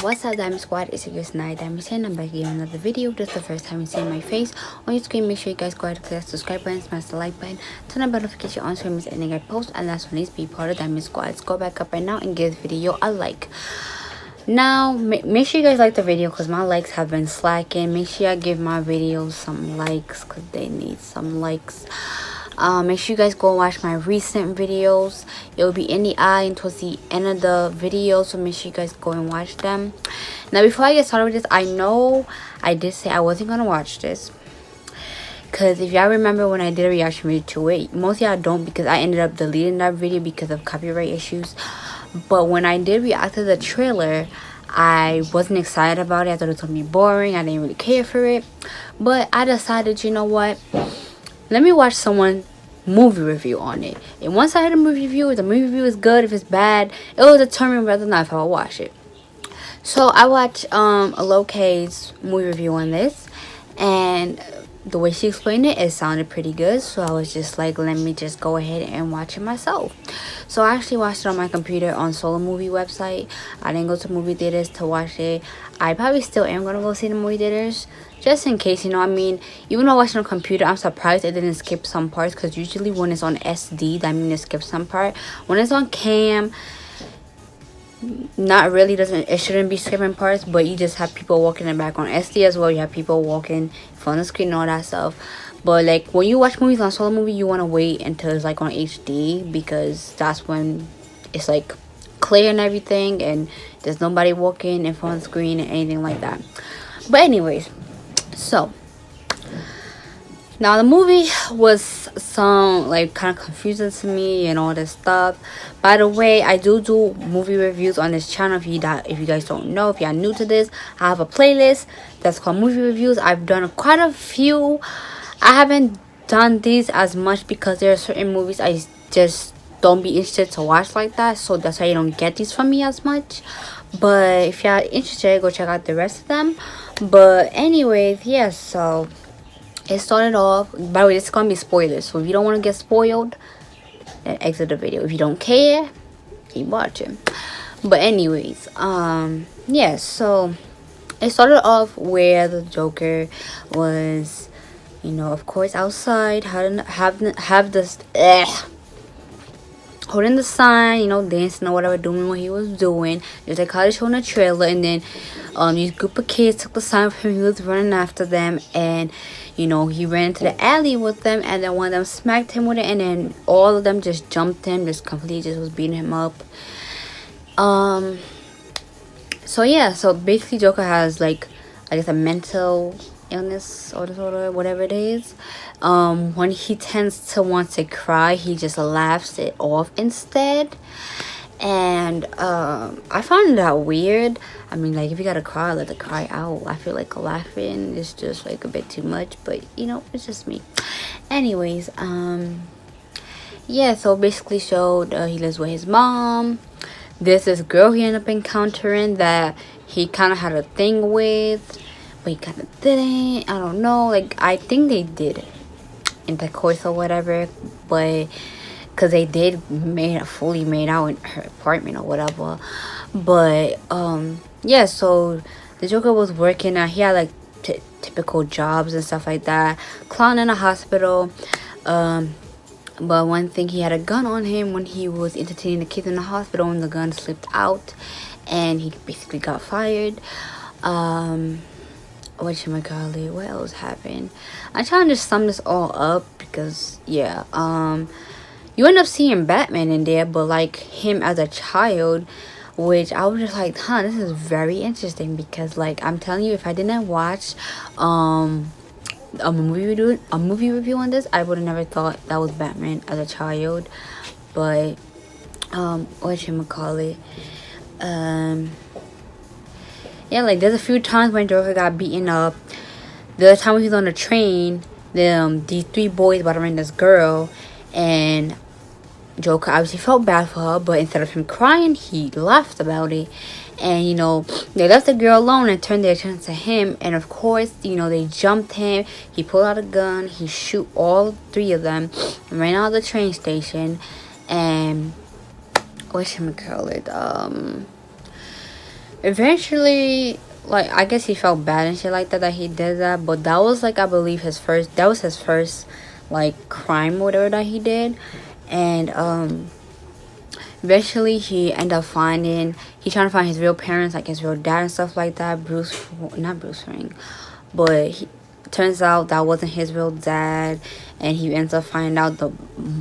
What's up, Diamond Squad? It's your girl Night Diamond here, and I'm back again with another video. If this is the first time you see my face on your screen, make sure you guys go ahead and click that subscribe button, smash the like button, turn on notification on so you miss anything I post, and last one is be part of Diamond Squad. Let's go back up right now and give this video a like. Now, make sure you guys like the video because my likes have been slacking. Make sure I give my videos some likes because they need some likes. Make sure you guys go watch my recent videos. It will be in the eye and towards the end of the video, so make sure you guys go and watch them. Now, before I get started with this, I know I did say I wasn't gonna watch this because if y'all remember when I did a reaction video to it, most y'all don't because I ended up deleting that video because of copyright issues. But when I did react to the trailer, I wasn't excited about it. I thought it was gonna be boring. I didn't really care for it, but I decided, you know what, let me watch someone movie review on it. And once I had a movie review, if the movie review is good, if it's bad, it will determine whether or not if I will watch it. So I watched a Low K's movie review on this, and the way she explained it, it sounded pretty good. So I was just like, let me just go ahead and watch it myself. So I actually watched it on my computer on Solo Movie website. I didn't go to movie theaters to watch it. I probably still am gonna go see the movie theaters just in case, you know. I mean, even though I watched it on computer, I'm surprised it didn't skip some parts because usually when it's on SD, that means it skips some part. When it's on cam, not really, it shouldn't be skipping parts, but you just have people walking in the back. On SD as well, you have people walking in front of the screen and all that stuff. But like when you watch movies on Solo Movie, you want to wait until it's like on HD because that's when it's like clear and everything and there's nobody walking in front of the screen and anything like that. But anyways, so now the movie was some like kind of confusing to me and all this stuff. By the way, I do movie reviews on this channel. If you guys don't know, if you're new to this, I have a playlist that's called movie reviews. I've done quite a few. I haven't done these as much because there are certain movies I just don't be interested to watch like that, so that's why you don't get these from me as much. But if you're interested, go check out the rest of them. But anyways, yeah, so it started off. By the way, this is gonna be spoilers, so if you don't want to get spoiled, then exit the video. If you don't care, keep watching. But anyways, yeah, so it started off where the Joker was, you know, of course, outside holding the sign, you know, dancing or whatever, doing what he was doing. Just like how they showed in the trailer, and then these group of kids took the sign from him. He was running after them, and you know, he ran into the alley with them, and then one of them smacked him with it, and then all of them just jumped him, just completely just was beating him up. So yeah, so basically Joker has like, I guess, a mental illness or disorder, whatever it is. When he tends to want to cry, he just laughs it off instead. And I found that weird. I mean, like, if you gotta cry, let it cry out. I feel like laughing is just like a bit too much, but you know, it's just me. Anyways, yeah, so basically showed he lives with his mom. There's this girl he ended up encountering that he kind of had a thing with, but he kind of didn't. I don't know, like, I think they did intercourse or whatever, but because they did fully made out in her apartment or whatever. But yeah, so the Joker was working. He had like typical jobs and stuff like that, clown in a hospital. But one thing, he had a gun on him when he was entertaining the kids in the hospital, and the gun slipped out and he basically got fired. Whatchamacallit, what else happened? I'm trying to just sum this all up because yeah, you end up seeing Batman in there, but like him as a child, which I was just like, huh, this is very interesting because, like, I'm telling you, if I didn't watch a movie review on this, I would have never thought that was Batman as a child. But whatchamacallit, yeah, like there's a few times when Joker got beaten up. The other time when he was on the train, these three boys bothering this girl, and Joker obviously felt bad for her, but instead of him crying, he laughed about it. And you know, they left the girl alone and turned their attention to him. And of course, you know, they jumped him. He pulled out a gun. He shoot all three of them, ran out of the train station, and whatchamacallit, Eventually, like, I guess he felt bad and shit like that he did that, but that was like, I believe that was his first like crime or whatever that he did. And eventually he ended up finding, he trying to find his real parents, like his real dad and stuff like that. Not Bruce Ring, but turns out that wasn't his real dad. And he ends up finding out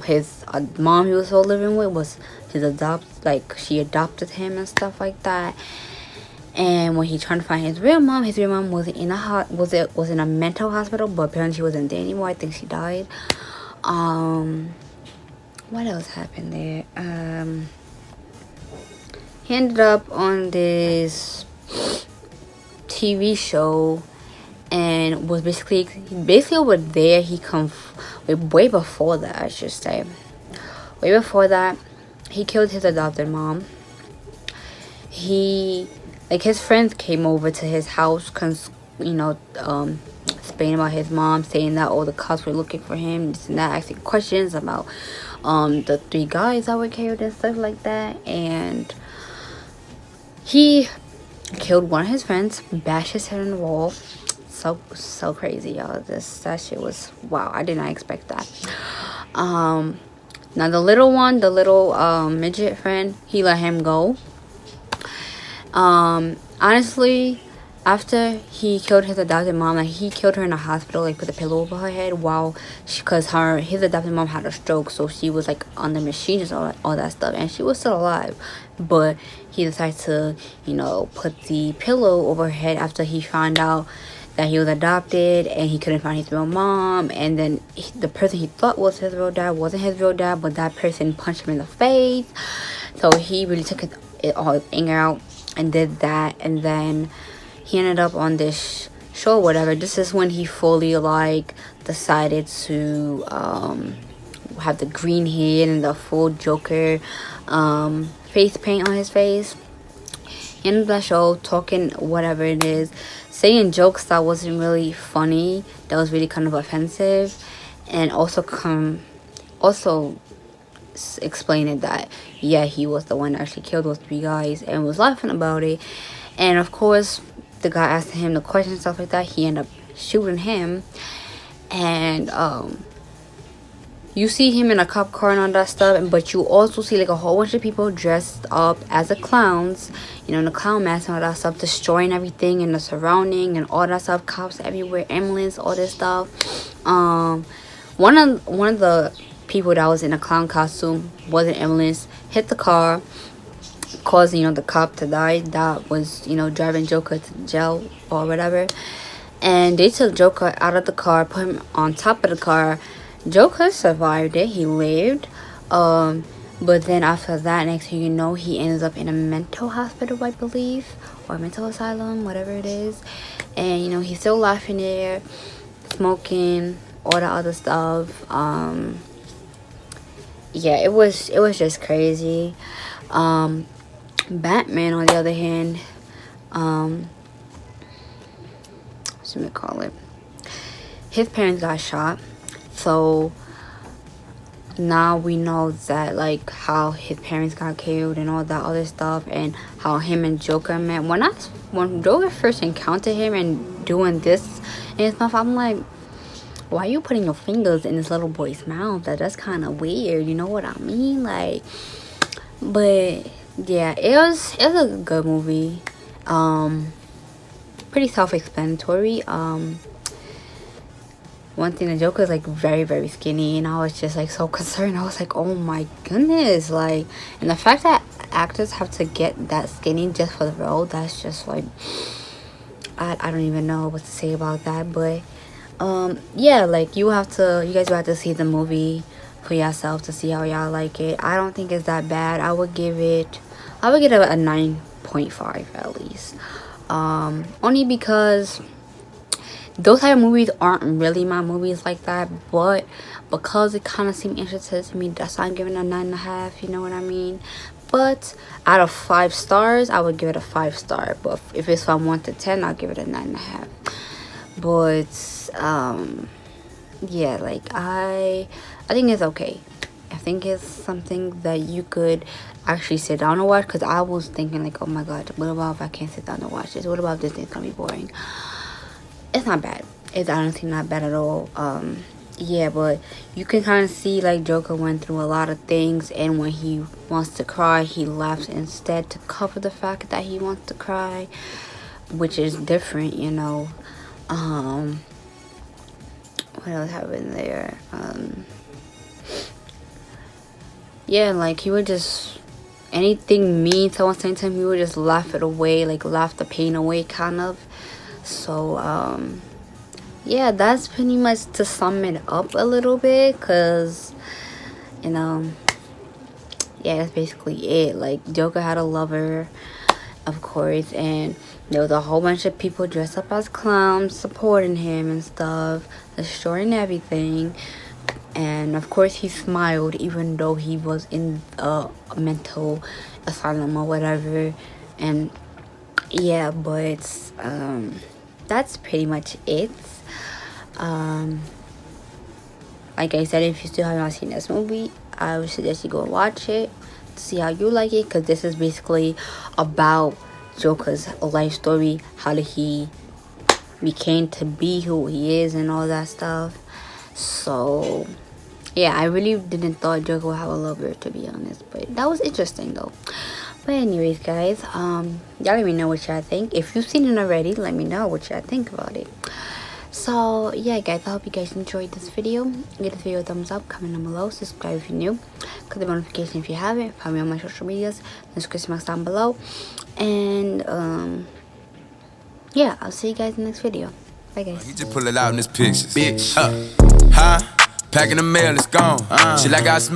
his mom he was still living with was she adopted him and stuff like that. And when he trying to find his real mom was in a mental hospital, but apparently she wasn't there anymore. I think she died. What else happened there? He ended up on this TV show, and was basically over there. He come way before that, I should say. Way before that, he killed his adopted mom. His friends came over to his house, explaining about his mom, saying that all the cops were looking for him, this and that, asking questions about the 3 guys that were killed and stuff like that. And he killed one of his friends, bashed his head on the wall. So crazy, y'all. That shit was wow. I did not expect that. Now the little midget friend, he let him go. Honestly, after he killed his adopted mom, like, he killed her in a hospital, like, with a pillow over her head, because his adopted mom had a stroke, so she was like on the machine and all that stuff, and she was still alive. But he decided to, put the pillow over her head after he found out that he was adopted and he couldn't find his real mom. And then the person he thought was his real dad wasn't his real dad, but that person punched him in the face. So he really took all his anger out and did that. And then he ended up on this show or whatever. This is when he fully decided to have the green hair and the full Joker face paint on his face. He ended that show talking whatever it is, saying jokes that wasn't really funny, that was really kind of offensive, and also explaining that he was the one that actually killed those 3 guys, and was laughing about it. And of course, the guy asked him the question and stuff like that. He ended up shooting him, and you see him in a cop car and all that stuff, but you also see a whole bunch of people dressed up as the clowns, in the clown mask and all that stuff, destroying everything in the surrounding and all that stuff. Cops everywhere, ambulance, all this stuff. One of the people that was in a clown costume, was an ambulance, hit the car, caused the cop to die that was driving Joker to jail or whatever. And they took Joker out of the car, put him on top of the car. Joker survived it. He lived. But then after that, next thing you know, he ends up in a mental hospital, I believe, or mental asylum, whatever it is. And he's still laughing there, smoking, all the other stuff. It was just crazy. Batman, on the other hand, what me call it? His parents got shot, so now we know that how his parents got killed and all that other stuff, and how him and Joker met. When Joker first encountered him and doing this in his mouth, I'm like, why are you putting your fingers in this little boy's mouth? That's kind of weird, you know what I mean? But yeah, it was a good movie. Pretty self-explanatory. One thing, the Joker is very, very skinny, and I was just so concerned. I was like, oh my goodness, and the fact that actors have to get that skinny just for the role, that's just I don't even know what to say about that. But you guys will have to see the movie for yourself to see how y'all like it. I don't think it's that bad. I would give it a 9.5 at least. Only because those type of movies aren't really my movies like that, but because it kind of seemed interesting to me, that's why I'm giving it a 9.5. You know what I mean? But out of 5 stars, I would give it a 5 star. But if it's from 1 to 10, I'll give it a 9.5. But I think it's okay. If think it's something that you could actually sit down and watch, because I was thinking like, oh my god, what about if I can't sit down and watch this? What about this thing's gonna be boring? It's not bad. It's honestly not bad at all. Yeah, but you can kind of see like Joker went through a lot of things, and when he wants to cry, he laughs instead to cover the fact that he wants to cry, which is different, you know. What else happened there? Yeah, like he would just, anything mean someone saying to him, he would just laugh it away, like laugh the pain away, kind of. So yeah, that's pretty much to sum it up a little bit, because you know, yeah, that's basically it. Like Joker had a lover, of course, and there was a whole bunch of people dressed up as clowns supporting him and stuff, destroying everything. And of course he smiled even though he was in a mental asylum or whatever. And yeah, but that's pretty much it. Like I said, if you still have not seen this movie, I would suggest you go and watch it to see how you like it, because this is basically about Joker's life story, how did he became to be who he is and all that stuff. So yeah, I really didn't thought Joker would have a lover, to be honest, but that was interesting though. But anyways, guys, y'all let me know what y'all think. If you've seen it already, let me know what y'all think about it. So yeah, guys, I hope you guys enjoyed this video. Give this video a thumbs up, comment down below, subscribe if you're new, click the notification if you haven't, follow me on my social medias, description box down below. And yeah, I'll see you guys in the next video. Bye, guys. He just pull it out in his pictures. Bitch. Huh? Packing the mail, it's gone. Shit like I smell.